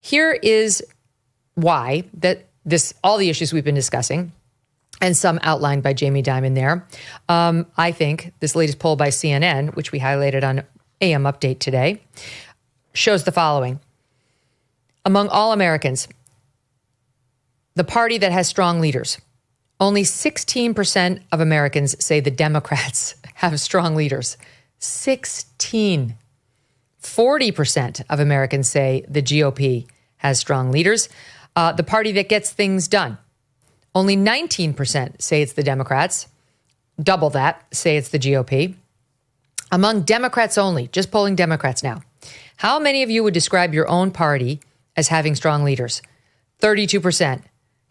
here is why that all the issues we've been discussing, and some outlined by Jamie Dimon there. I think this latest poll by CNN, which we highlighted on AM Update today, shows the following. Among all Americans, the party that has strong leaders, only 16% of Americans say the Democrats have strong leaders. 16. 40% of Americans say the GOP has strong leaders. The party that gets things done, only 19% say it's the Democrats. Double that say it's the GOP. Among Democrats only, just polling Democrats now, how many of you would describe your own party as having strong leaders? 32%.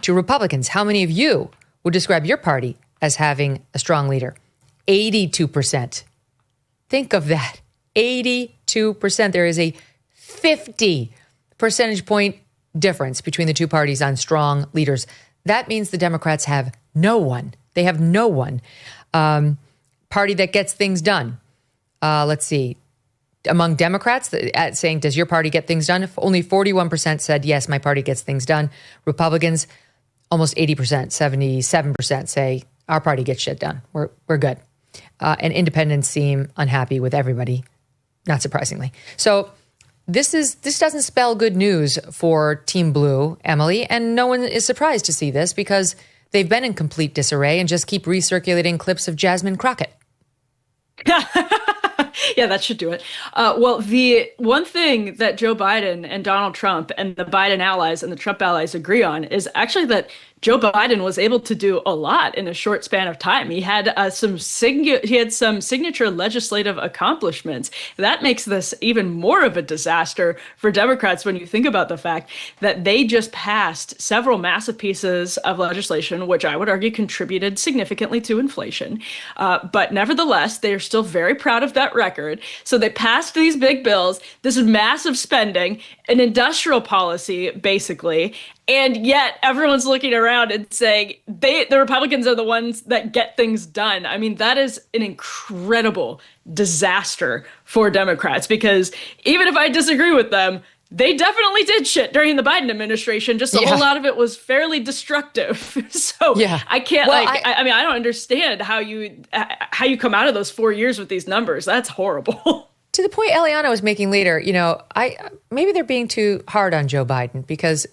To Republicans, how many of you would describe your party as having a strong leader? 82%. Think of that. 82%. There is a 50 percentage point difference between the two parties on strong leaders. That means the Democrats have no one. They have no one. Party that gets things done. Let's see. Among Democrats, saying, does your party get things done? Only 41% said, yes, my party gets things done. Republicans, almost 80%, 77% say, our party gets shit done. We're good. And independents seem unhappy with everybody, not surprisingly. So this doesn't spell good news for Team Blue, Emily, and no one is surprised to see this because they've been in complete disarray and just keep recirculating clips of Jasmine Crockett. Yeah, that should do it. Well, the one thing that Joe Biden and Donald Trump and the Biden allies and the Trump allies agree on is actually that Joe Biden was able to do a lot in a short span of time. He had some signature legislative accomplishments. That makes this even more of a disaster for Democrats when you think about the fact that they just passed several massive pieces of legislation, which I would argue contributed significantly to inflation. But nevertheless, they are still very proud of that record. So they passed these big bills, this massive spending, an industrial policy, basically. And yet everyone's looking around and saying the Republicans are the ones that get things done. I mean, that is an incredible disaster for Democrats, because even if I disagree with them, they definitely did shit during the Biden administration. Just a whole lot of it was fairly destructive. So I can't I mean, I don't understand how you come out of those 4 years with these numbers. That's horrible. To the point Eliana was making later, maybe they're being too hard on Joe Biden because,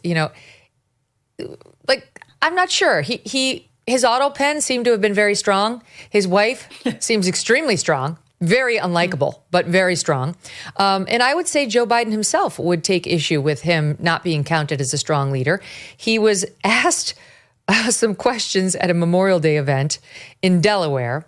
I'm not sure. His auto pen seemed to have been very strong. His wife seems extremely strong, very unlikable, but very strong. And I would say Joe Biden himself would take issue with him not being counted as a strong leader. He was asked some questions at a Memorial Day event in Delaware.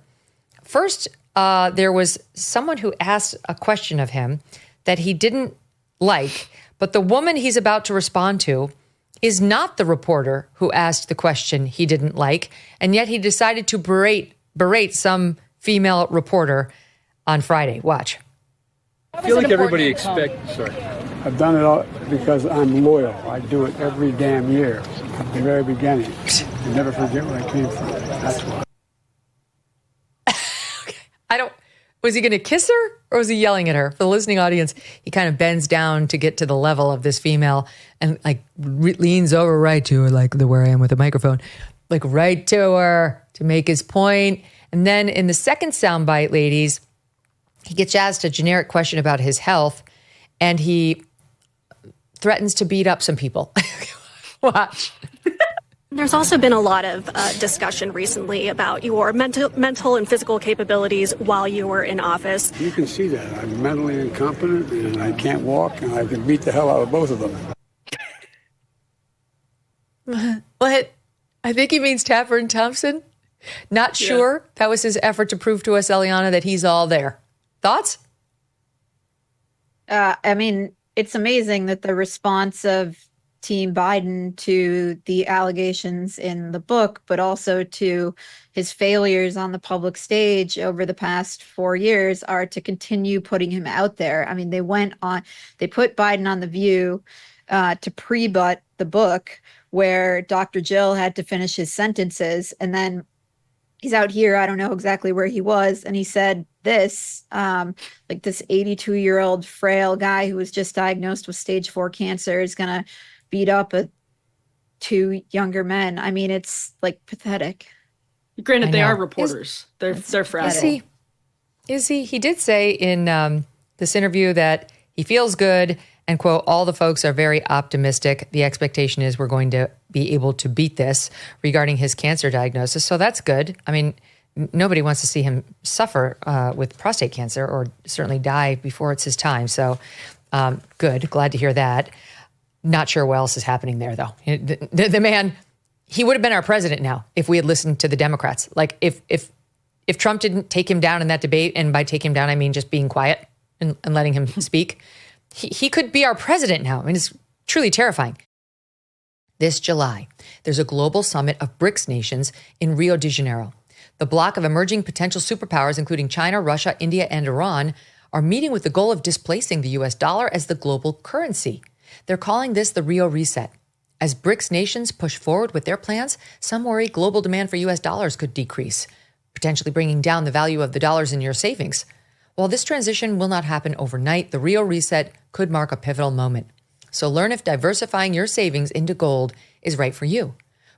First, there was someone who asked a question of him that he didn't like, but the woman he's about to respond to is not the reporter who asked the question he didn't like, and yet he decided to berate some female reporter on Friday. Watch. I feel like everybody expects. Sorry. I've done it all because I'm loyal. I do it every damn year at the very beginning. I never forget where I came from. That's why. Was he going to kiss her or was he yelling at her? For the listening audience, he kind of bends down to get to the level of this female and leans over right to her, like where I am with the microphone, like right to her to make his point. And then in the second soundbite, ladies, he gets asked a generic question about his health and he threatens to beat up some people. Watch. There's also been a lot of discussion recently about your mental and physical capabilities while you were in office. You can see that. I'm mentally incompetent and I can't walk and I can beat the hell out of both of them. What? I think he means Tapper and Thompson. Not sure. Yeah. That was his effort to prove to us, Eliana, that he's all there. Thoughts? I mean, it's amazing that the response of Team Biden to the allegations in the book, but also to his failures on the public stage over the past 4 years are to continue putting him out there. I mean, they put Biden on The View to pre-butt the book where Dr. Jill had to finish his sentences. And then he's out here, I don't know exactly where he was, and he said this, like this 82-year-old frail guy who was just diagnosed with stage 4 cancer is going to beat up 2 younger men. I mean, it's like pathetic. Granted, they are reporters. They're fragile. Is he? He did say in this interview that he feels good and, quote, all the folks are very optimistic. The expectation is we're going to be able to beat this regarding his cancer diagnosis. So that's good. I mean, nobody wants to see him suffer with prostate cancer or certainly die before it's his time. So good. Glad to hear that. Not sure what else is happening there, though. The man, he would have been our president now if we had listened to the Democrats. Like if Trump didn't take him down in that debate, and by take him down, I mean just being quiet and letting him speak, he could be our president now. I mean, it's truly terrifying. This July, there's a global summit of BRICS nations in Rio de Janeiro. The bloc of emerging potential superpowers, including China, Russia, India, and Iran, are meeting with the goal of displacing the US dollar as the global currency. They're calling this the Rio Reset. As BRICS nations push forward with their plans, some worry global demand for US dollars could decrease, potentially bringing down the value of the dollars in your savings. While this transition will not happen overnight, the Rio Reset could mark a pivotal moment. So learn if diversifying your savings into gold is right for you.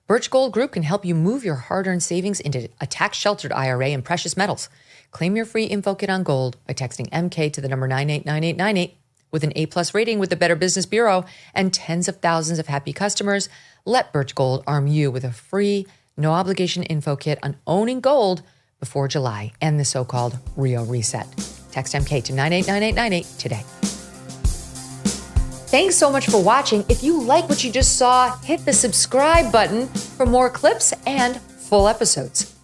Birch Gold Group can help you move your hard-earned savings into a tax-sheltered IRA in precious metals. Claim your free info kit on gold by texting MK to the number 989898. With an A+ rating with the Better Business Bureau and tens of thousands of happy customers, let Birch Gold arm you with a free, no-obligation info kit on owning gold before July and the so-called Rio Reset. Text MK to 989898 today. Thanks so much for watching. If you like what you just saw, hit the subscribe button for more clips and full episodes.